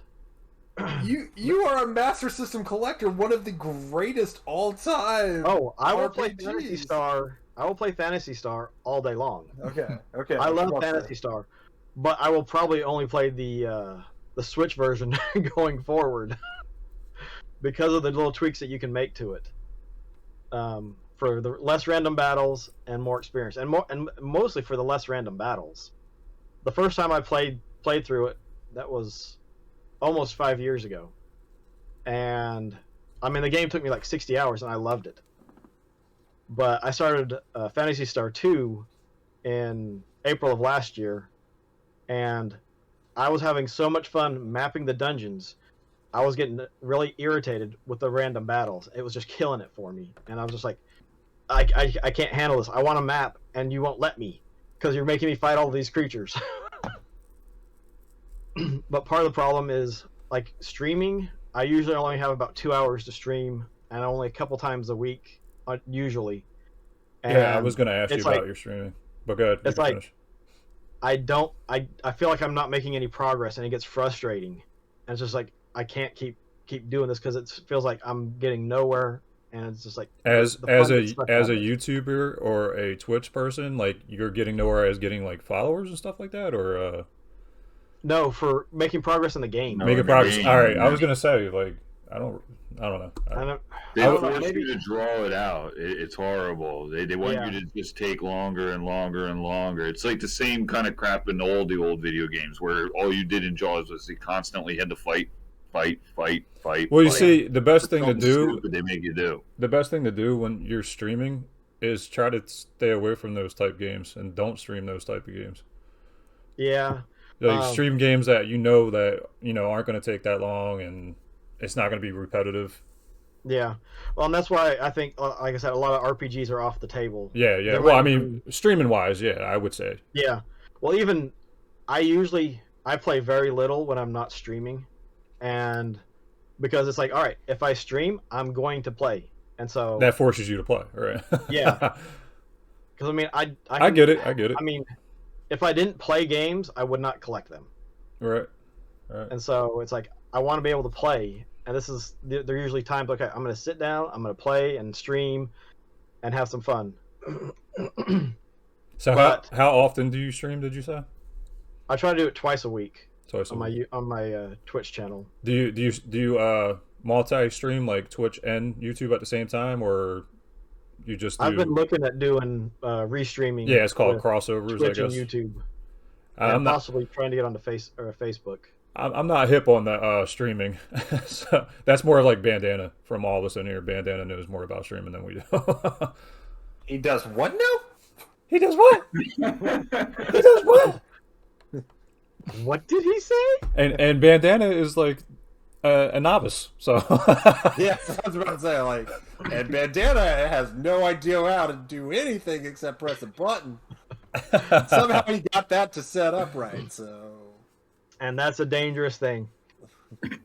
Speaker 4: You are a Master System collector, one of the greatest all time.
Speaker 5: Oh, I will play
Speaker 4: RPGs.
Speaker 5: Phantasy Star. I will play Phantasy Star all day long.
Speaker 4: Okay.
Speaker 5: I love Phantasy Star, but I will probably only play the Switch version going forward because of the little tweaks that you can make to it. For the less random battles and more experience, and mostly for the less random battles. The first time I played through it, that was almost 5 years ago, and I mean the game took me like 60 hours, and I loved it. But I started Phantasy Star 2 in April of last year, and I was having so much fun mapping the dungeons. I was getting really irritated with the random battles. It was just killing it for me, and I was just like, I can't handle this. I want a map, and you won't let me because you're making me fight all these creatures. But part of the problem is, like, streaming. I usually only have about 2 hours to stream, and only a couple times a week, usually. And
Speaker 1: yeah, I was going to ask you about your streaming, but go ahead.
Speaker 5: It's like finish. I feel like I'm not making any progress, and it gets frustrating. And it's just like I can't keep doing this because it feels like I'm getting nowhere. And it's just like
Speaker 1: as a YouTuber or a Twitch person, like you're getting nowhere as getting like followers and stuff like that, or
Speaker 5: no, for making progress in the game.
Speaker 1: Making progress. All right, I was gonna say like I don't know.
Speaker 2: They force you to draw it out. It's horrible. They want you to just take longer and longer and longer. It's like the same kind of crap in all the old video games where all you did in Jaws was you constantly had to fight. Well,
Speaker 1: you see, the best thing to do,
Speaker 2: they make you do.
Speaker 1: The best thing to do when you're streaming is try to stay away from those type games and don't stream those type of games.
Speaker 5: Yeah.
Speaker 1: Like stream games that aren't going to take that long and it's not going to be repetitive.
Speaker 5: Yeah. Well, and that's why I think, like I said, a lot of RPGs are off the table.
Speaker 1: Yeah. Well, I mean, streaming wise, yeah, I would say.
Speaker 5: Yeah. Well, even I play very little when I'm not streaming. And because it's like, all right, if I stream, I'm going to play. And so
Speaker 1: that forces you to play, right?
Speaker 5: Yeah. Because I mean,
Speaker 1: I get it. I get it.
Speaker 5: I mean, if I didn't play games, I would not collect them.
Speaker 1: Right. Right.
Speaker 5: And so it's like I want to be able to play, and this is they're usually times like I'm going to sit down, I'm going to play and stream, and have some fun.
Speaker 1: So
Speaker 5: But-
Speaker 1: how often do you stream? Did you say?
Speaker 5: I try to do it twice a week
Speaker 1: Twice a week.
Speaker 5: on my Twitch channel.
Speaker 1: Do you multi-stream like Twitch and YouTube at the same time, or you just do?
Speaker 5: I've been looking at doing restreaming.
Speaker 1: Yeah, it's called
Speaker 5: with
Speaker 1: crossovers,
Speaker 5: Twitch
Speaker 1: I
Speaker 5: and
Speaker 1: guess.
Speaker 5: YouTube,
Speaker 1: I'm
Speaker 5: and
Speaker 1: not.
Speaker 5: possibly trying to get onto Facebook.
Speaker 1: I'm not hip on the streaming. So that's more like Bandana from all of us in here. Bandana knows more about streaming than we do.
Speaker 4: He does what now?
Speaker 1: He does what? He does what?
Speaker 5: What did he say?
Speaker 1: And Bandana is like a novice, so
Speaker 4: Yeah, I was about to say, like, and Bandana has no idea how to do anything except press a button. Somehow he got that to set up right, so...
Speaker 5: And that's a dangerous thing.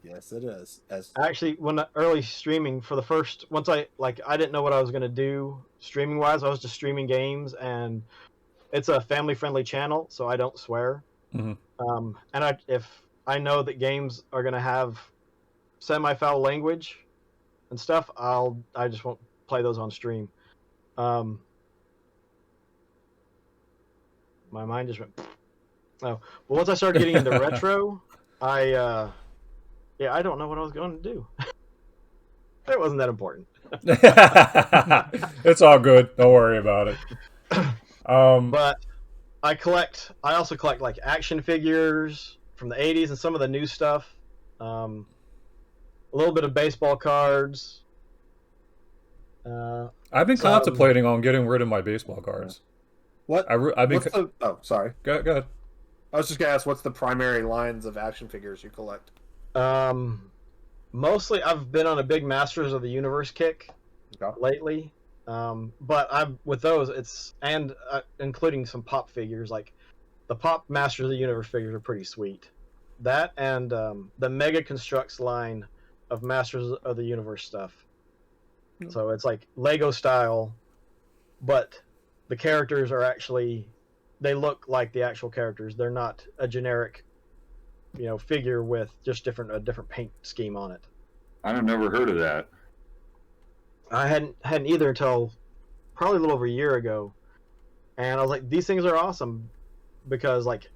Speaker 4: Yes, it is.
Speaker 5: Actually, when early streaming for the first, once I didn't know what I was gonna do streaming wise. I was just streaming games, and it's a family friendly channel, so I don't swear.
Speaker 1: Mhm.
Speaker 5: And if I know that games are gonna have semi-foul language and stuff, I just won't play those on stream. My mind just went. Oh, but once I started getting into retro, I don't know what I was going to do. It wasn't that important.
Speaker 1: It's all good. Don't worry about it.
Speaker 5: But I also collect like action figures from the 80s and some of the new stuff. A little bit of baseball cards.
Speaker 1: I've been contemplating on getting rid of my baseball cards.
Speaker 4: What?
Speaker 1: I've been.
Speaker 4: Sorry.
Speaker 1: Go ahead.
Speaker 4: I was just gonna ask, what's the primary lines of action figures you collect?
Speaker 5: Mostly I've been on a big Masters of the Universe kick lately. But with those, it's including some pop figures. Like the pop Masters of the Universe figures are pretty sweet. That and the Mega Constructs line of Masters of the Universe stuff. So it's like Lego style, but the characters are actually, they look like the actual characters. They're not a generic, figure with just a different paint scheme on it.
Speaker 2: I've never heard of that.
Speaker 5: I hadn't either until probably a little over a year ago, and I was like, these things are awesome because like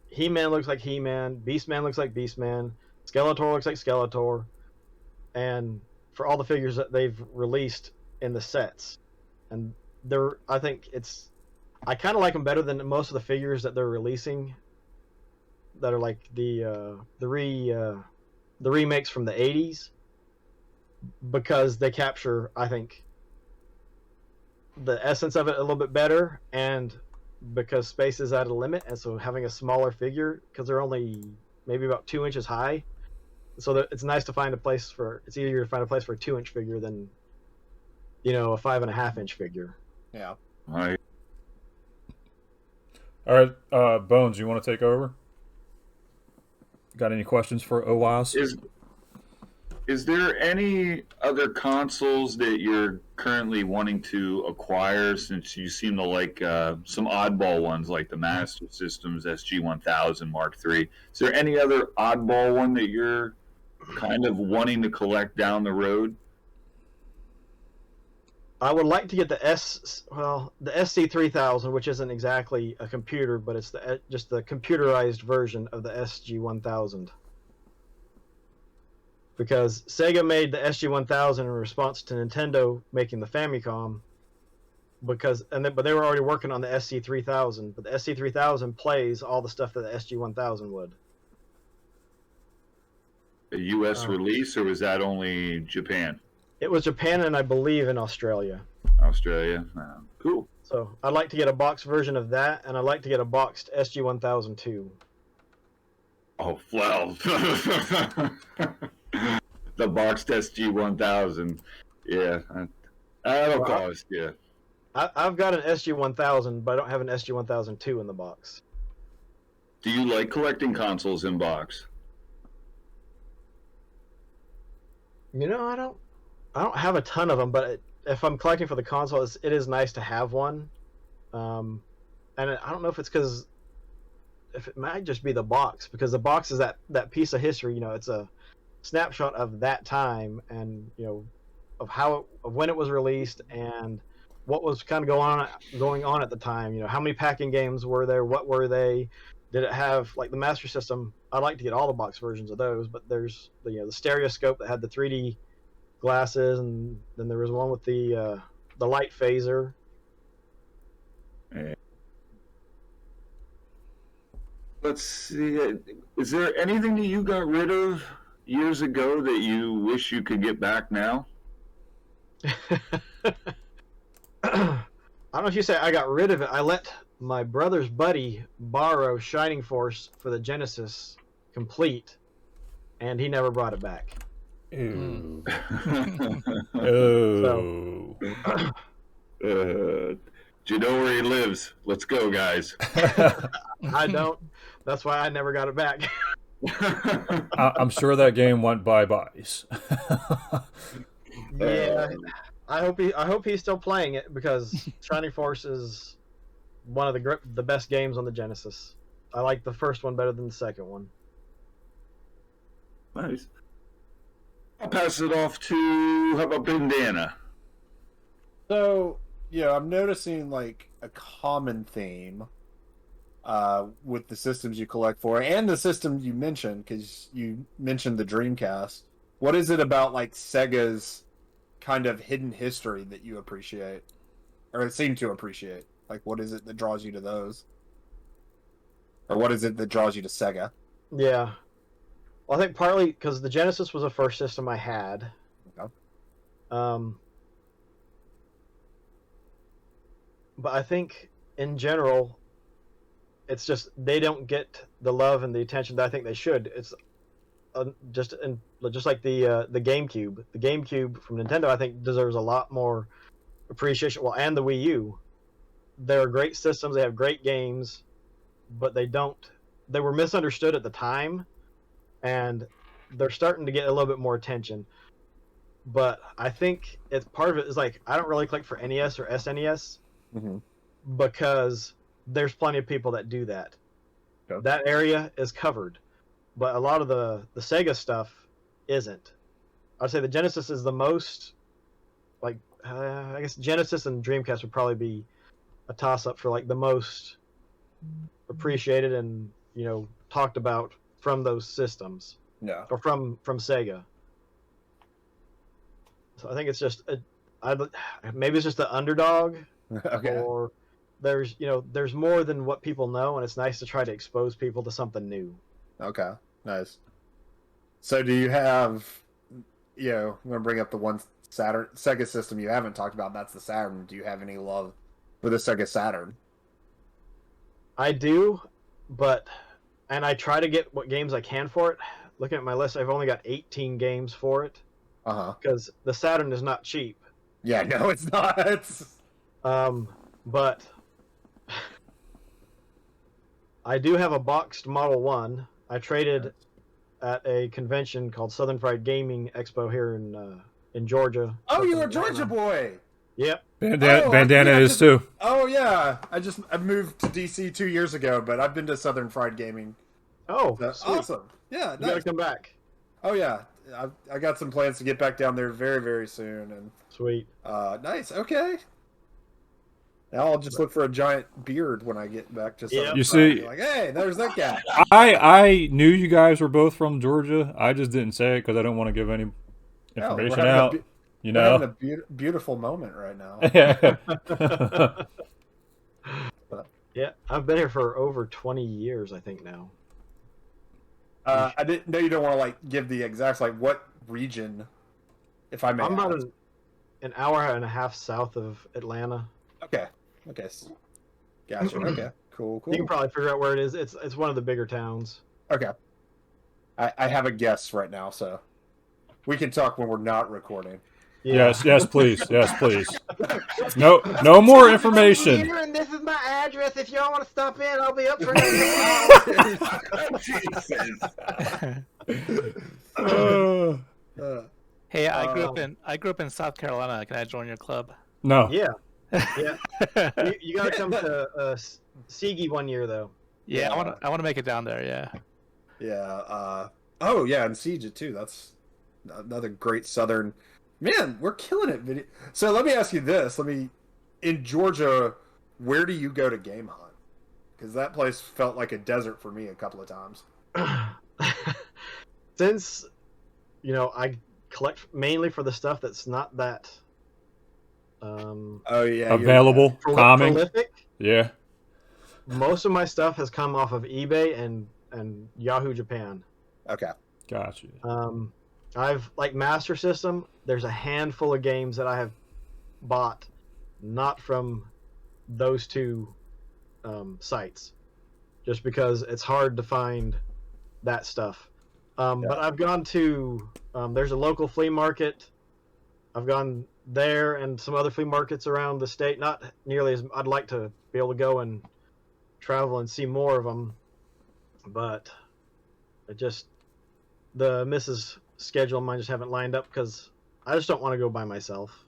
Speaker 5: He-Man looks like He-Man, Beastman looks like Beastman, Skeletor looks like Skeletor, and for all the figures that they've released in the sets, and I kind of like them better than most of the figures that they're releasing that are like the remakes from the 80s, because they capture, I think, the essence of it a little bit better, and because space is at a limit, and so having a smaller figure, because they're only maybe about 2 inches high, so that it's nice to find it's easier to find a place for a 2-inch figure than a 5.5-inch figure.
Speaker 4: Yeah.
Speaker 2: All right.
Speaker 1: All right, Bones, you want to take over? Got any questions for Owaz?
Speaker 2: Is there any other consoles that you're currently wanting to acquire, since you seem to like some oddball ones like the Master System's SG-1000 Mark III? Is there any other oddball one that you're kind of wanting to collect down the road?
Speaker 5: I would like to get the SC3000, which isn't exactly a computer, but it's just the computerized version of the SG-1000. Because Sega made the SG-1000 in response to Nintendo making the Famicom, but they were already working on the SC3000, but the SC3000 plays all the stuff that the SG-1000 would.
Speaker 2: A U.S. release, or was that only Japan?
Speaker 5: It was Japan and I believe in Australia.
Speaker 2: Australia? Cool.
Speaker 5: So I'd like to get a boxed version of that, and I'd like to get a boxed SG-1000 too.
Speaker 2: Oh, well. The boxed SG-1000. Yeah. That'll cost, yeah.
Speaker 5: I've got an SG-1000, but I don't have an SG-1002 in the box.
Speaker 2: Do you like collecting consoles in box?
Speaker 5: I don't have a ton of them, but if I'm collecting for the console, it is nice to have one. And I don't know if it's because if it might just be the box, because the box is that piece of history. It's a snapshot of that time, and of when it was released and what was kind of going on at the time. How many packing games were there? What were they? Did it have like the Master System? I'd like to get all the box versions of those, but there's the stereoscope that had the 3D glasses, and then there was one with the light phaser.
Speaker 2: Let's see. Is there anything that you got rid of years ago that you wish you could get back now?
Speaker 5: I don't know if you say I got rid of it. I let my brother's buddy borrow Shining Force for the Genesis complete, and he never brought it back.
Speaker 1: Ew.
Speaker 2: Oh. Do you know where he lives? Let's go, guys.
Speaker 5: I don't. That's why I never got it back.
Speaker 1: I'm sure that game went bye-byes.
Speaker 5: Yeah, I hope he's still playing it, because Shining Force is one of the best games on the Genesis. I like the first one better than the second one.
Speaker 2: Nice. I'll pass it off to, how about Bandana?
Speaker 4: So, I'm noticing like a common theme with the systems you collect for, and the system you mentioned, because you mentioned the Dreamcast. What is it about like Sega's kind of hidden history that you appreciate, or seem to appreciate? Like, what is it that draws you to those, or what is it that draws you to Sega?
Speaker 5: Yeah, well, I think partly because the Genesis was the first system I had.
Speaker 4: Okay.
Speaker 5: But I think in general, it's just they don't get the love and the attention that I think they should. It's just like the GameCube. The GameCube from Nintendo, I think, deserves a lot more appreciation. Well, and the Wii U. They're great systems. They have great games, but they were misunderstood at the time, and they're starting to get a little bit more attention. But I think it's part of it is like I don't really click for NES or SNES.
Speaker 4: Mm-hmm.
Speaker 5: Because there's plenty of people that do that.
Speaker 4: Okay.
Speaker 5: That area is covered, but a lot of the Sega stuff isn't. I'd say the Genesis is the most, like, I guess Genesis and Dreamcast would probably be a toss-up for like the most appreciated and talked about from those systems.
Speaker 4: Yeah.
Speaker 5: Or from Sega. So I think it's just maybe it's just the underdog.
Speaker 4: Okay.
Speaker 5: Or there's more than what people know, and it's nice to try to expose people to something new.
Speaker 4: Okay. Nice. So do you have, I'm going to bring up the one Sega system you haven't talked about. That's the Saturn. Do you have any love for the Sega Saturn?
Speaker 5: I do, and I try to get what games I can for it. Looking at my list, I've only got 18 games for it. Because the Saturn is not cheap.
Speaker 4: Yeah, no, it's not.
Speaker 5: But I do have a boxed Model 1. I traded at a convention called Southern Fried Gaming Expo here in Georgia.
Speaker 4: Oh, you're a Georgia boy.
Speaker 5: Yep.
Speaker 1: Bandana is too.
Speaker 4: Oh yeah, I moved to DC 2 years ago, but I've been to Southern Fried Gaming.
Speaker 5: Oh,
Speaker 4: awesome. Yeah,
Speaker 5: you gotta come back.
Speaker 4: Oh yeah, I got some plans to get back down there very, very soon. And
Speaker 5: sweet.
Speaker 4: Nice. Okay. Now I'll just look for a giant beard when I get back to Southern Fried.
Speaker 1: You see,
Speaker 4: like, hey, there's that guy.
Speaker 1: I knew you guys were both from Georgia. I just didn't say it because I don't want to give any information out.
Speaker 4: We're having a beautiful moment right now.
Speaker 5: Yeah, I've been here for over 20 years, I think now.
Speaker 4: I didn't know you don't want to like give the exacts, like what region, if I may.
Speaker 5: I'm about an hour and a half south of Atlanta.
Speaker 4: Okay. Gotcha. Okay. Cool.
Speaker 5: You can probably figure out where it is. It's one of the bigger towns.
Speaker 4: Okay. I have a guess right now, so we can talk when we're not recording.
Speaker 1: Yeah. Yes, please. No more information.
Speaker 5: And this is my address. If y'all want to stop in, I'll be up for
Speaker 3: Hey, I grew up in South Carolina. Can I join your club?
Speaker 1: No.
Speaker 5: Yeah. Yeah, you got to come to Sigi one year though.
Speaker 3: Yeah, I want to make it down there. Yeah.
Speaker 4: Yeah. Oh yeah, and Siege too. That's another great southern. Man, we're killing it. Video. So let me ask you this: in Georgia, where do you go to game hunt? Because that place felt like a desert for me a couple of times.
Speaker 5: Since I collect mainly for the stuff that's not that
Speaker 1: available, common.
Speaker 5: Prolific.
Speaker 1: Yeah.
Speaker 5: Most of my stuff has come off of eBay and Yahoo Japan.
Speaker 4: Okay.
Speaker 1: Gotcha.
Speaker 5: I've like Master System. There's a handful of games that I have bought, not from those two sites, just because it's hard to find that stuff. But I've gone to there's a local flea market. I've gone there and some other flea markets around the state. Not nearly as I'd like to be able to go and travel and see more of them, but the missus' schedule and mine just haven't lined up because I just don't want to go by myself.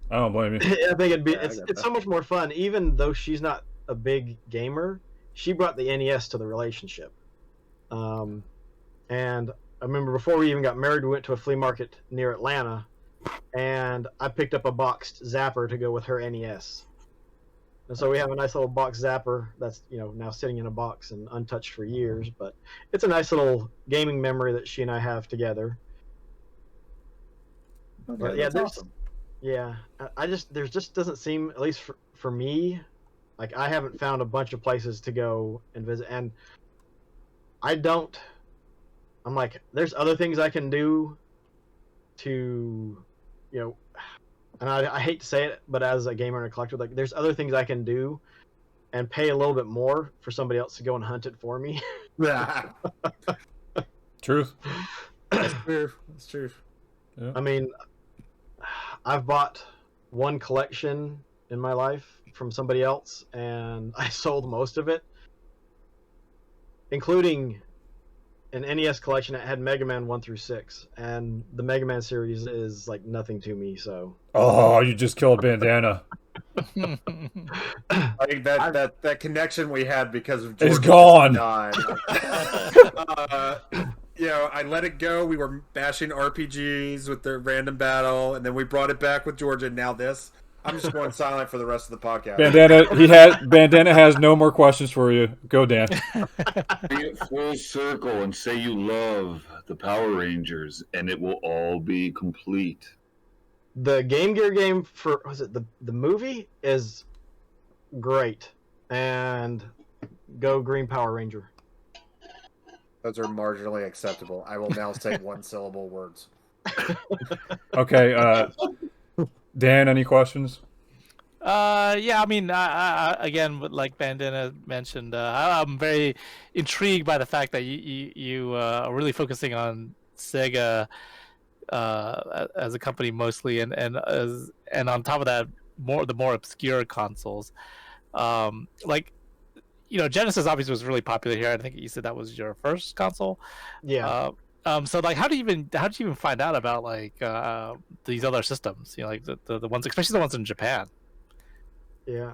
Speaker 1: I don't blame you.
Speaker 5: I think it's so much more fun. Even though she's not a big gamer, she brought the NES to the relationship. And I remember before we even got married, we went to a flea market near Atlanta, and I picked up a boxed Zapper to go with her NES. And so we have a nice little box Zapper that's now sitting in a box and untouched for years, but it's a nice little gaming memory that she and I have together.
Speaker 4: Okay,
Speaker 5: but yeah,
Speaker 4: awesome.
Speaker 5: There just doesn't seem, at least for me, like I haven't found a bunch of places to go and visit, and I'm like, there's other things I can do to, and I hate to say it, but as a gamer and a collector, like there's other things I can do and pay a little bit more for somebody else to go and hunt it for me.
Speaker 1: Truth.
Speaker 4: That's true. That's true.
Speaker 1: Yeah.
Speaker 5: I mean, I've bought one collection in my life from somebody else, and I sold most of it, including an NES collection that had Mega Man 1 through 6, and the Mega Man series is like nothing to me. So.
Speaker 1: Oh, you just killed Bandana.
Speaker 4: I think that connection we had because of
Speaker 1: George is gone.
Speaker 4: I let it go. We were bashing RPGs with their random battle, and then we brought it back with Georgia. And now this. I'm just going silent for the rest of the podcast.
Speaker 1: Bandana has no more questions for you. Go, Dan.
Speaker 2: Bring it full circle and say you love the Power Rangers, and it will all be complete.
Speaker 5: The Game Gear game for the movie is great, and go Green Power Ranger.
Speaker 4: Those are marginally acceptable. I will now say one-syllable words.
Speaker 1: Okay, Dan, any questions?
Speaker 3: Yeah, I mean, again, like Bandana mentioned, I'm very intrigued by the fact that you are really focusing on Sega as a company mostly, and on top of that, the more obscure consoles. Genesis obviously was really popular here. I think you said that was your first console.
Speaker 5: Yeah.
Speaker 3: So like, how did you even find out about these other systems? Like the ones, especially the ones in Japan.
Speaker 5: Yeah.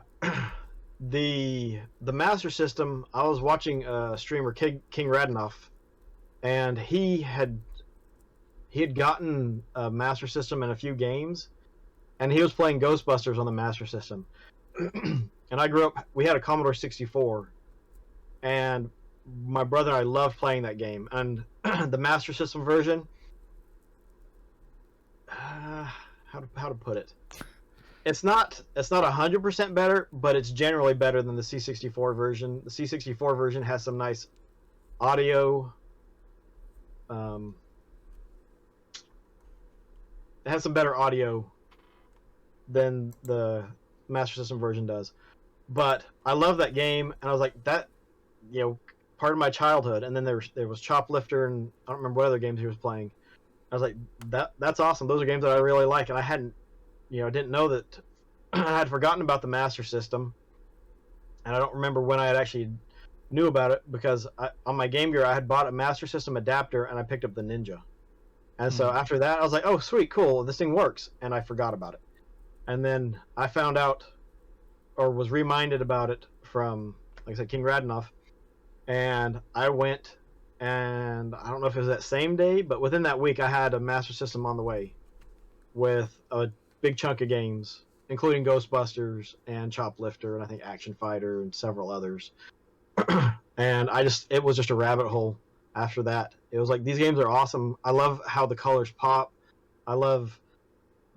Speaker 5: The Master System, I was watching a streamer, King Radenoff, and he had gotten a Master System and a few games, and he was playing Ghostbusters on the Master System. And I grew up, we had a Commodore 64, and my brother and I loved playing that game. And the Master System version, how to put it? It's not 100% better, but it's generally better than the C64 version. The C64 version has some nice audio. It has some better audio than the Master System version does. But I love that game, and I was like, that, part of my childhood. And then there was Choplifter, and I don't remember what other games he was playing. I was like, that's awesome. Those are games that I really like, and I hadn't, didn't know that. I had forgotten about the Master System, and I don't remember when I had actually knew about it, because on my Game Gear I had bought a Master System adapter, and I picked up the Ninja. And so after that, I was like, oh, sweet, cool, this thing works, and I forgot about it. And then I found out, or was reminded about it from, like I said, King Radinoff. And I went, and I don't know if it was that same day, but within that week, I had a Master System on the way with a big chunk of games, including Ghostbusters and Choplifter, and I think Action Fighter and several others. And it was just a rabbit hole after that. It was like, these games are awesome. I love how the colors pop. I love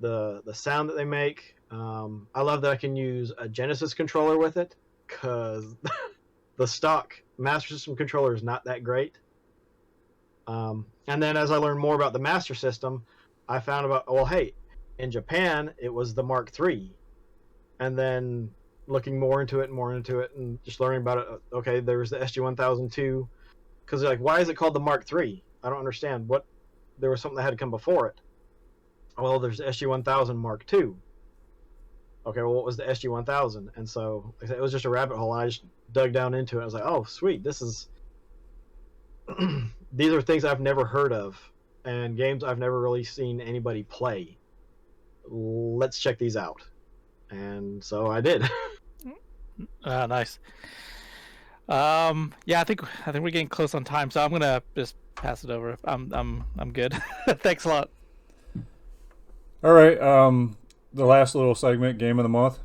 Speaker 5: the sound that they make. I love that I can use a Genesis controller with it, because the stock Master System controller is not that great. And then as I learned more about the Master System, I found about, well, hey, in Japan, it was the Mark III. And then looking more into it, and just learning about it, okay, there's the SG-1002. Because they're like, why is it called the Mark III? I don't understand. There was something that had to come before it. Well, there's the SG-1000 Mark II. Okay, well, what was the SG-1000? And so, like I said, it was just a rabbit hole, and I just dug down into it. I was like, oh, sweet, this is... These are things I've never heard of, and games I've never really seen anybody play. Let's check these out. And so I did.
Speaker 3: Nice. Yeah, I think we're getting close on time, so I'm gonna just pass it over. I'm good. Thanks a lot.
Speaker 1: All right. The last little segment, game of the month.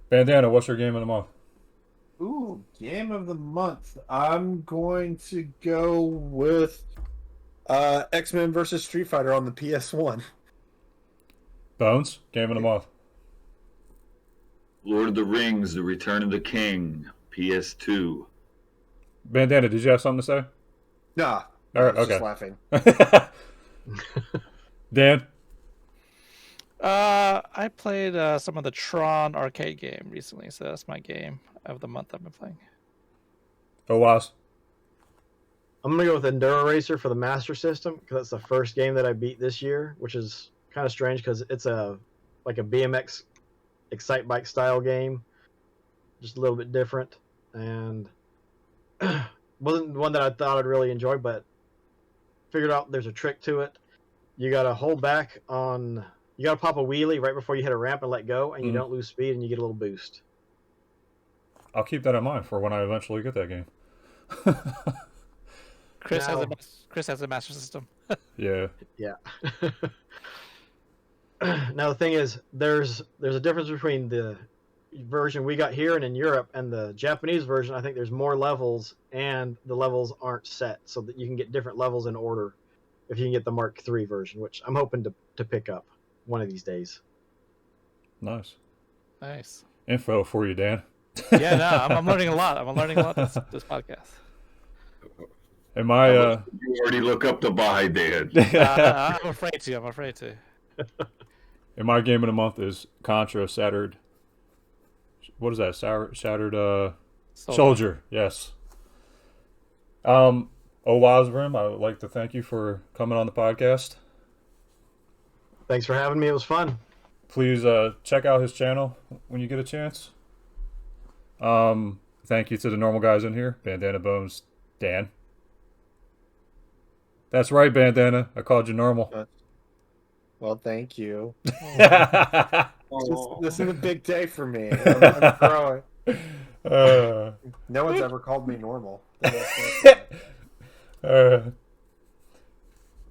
Speaker 1: Bandana, what's your game of the month?
Speaker 4: Ooh, game of the month. I'm going to go with X-Men versus Street Fighter on the PS1.
Speaker 1: Bones, game of the month.
Speaker 2: Lord of the Rings, The Return of the King, PS2.
Speaker 1: Bandana, did you have something to say?
Speaker 4: Nah,
Speaker 1: All right,
Speaker 4: I was
Speaker 1: okay.
Speaker 4: just laughing.
Speaker 1: Dan?
Speaker 3: I played some of the Tron arcade game recently, so that's my game of the month I've been playing.
Speaker 1: Owaz?
Speaker 5: I'm going to go with Enduro Racer for the Master System, because that's the first game that I beat this year, which is kind of strange because it's like a BMX Excite Bike style game, just a little bit different, and wasn't one that I thought I'd really enjoy, but figured out there's a trick to it. You got to hold back on... You got to pop a wheelie right before you hit a ramp and let go, and you don't lose speed, and you get a little boost.
Speaker 1: I'll keep that in mind for when I eventually get that game.
Speaker 3: Chris has a Master System.
Speaker 1: Yeah.
Speaker 5: Yeah. Now the thing is, there's a difference between the version we got here and in Europe and the Japanese version. I think there's more levels, and the levels aren't set, so that you can get different levels in order if you can get the Mark III version, which I'm hoping to pick up one of these days.
Speaker 1: Nice.
Speaker 3: Nice.
Speaker 1: Info for you, Dan.
Speaker 3: Yeah, no, I'm learning a lot. I'm learning a lot this podcast.
Speaker 1: Am I?
Speaker 2: You already look up the buy, Dan.
Speaker 3: I'm afraid to.
Speaker 1: And my game of the month is Contra Shattered. What is that? Shattered Soldier. Yes. Owazrim, I would like to thank you for coming on the podcast.
Speaker 5: Thanks for having me. It was fun.
Speaker 1: Please check out his channel when you get a chance. Thank you to the normal guys in here. Bandana, Bones, Dan. That's right, Bandana. I called you normal.
Speaker 4: Well, thank you. This is a big day for me. I'm growing. No one's ever called me normal.
Speaker 1: All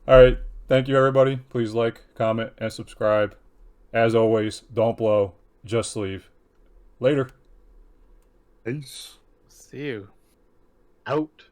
Speaker 1: right. Thank you, everybody. Please like, comment, and subscribe. As always, don't blow, just leave. Later.
Speaker 4: Peace.
Speaker 3: See you.
Speaker 5: Out.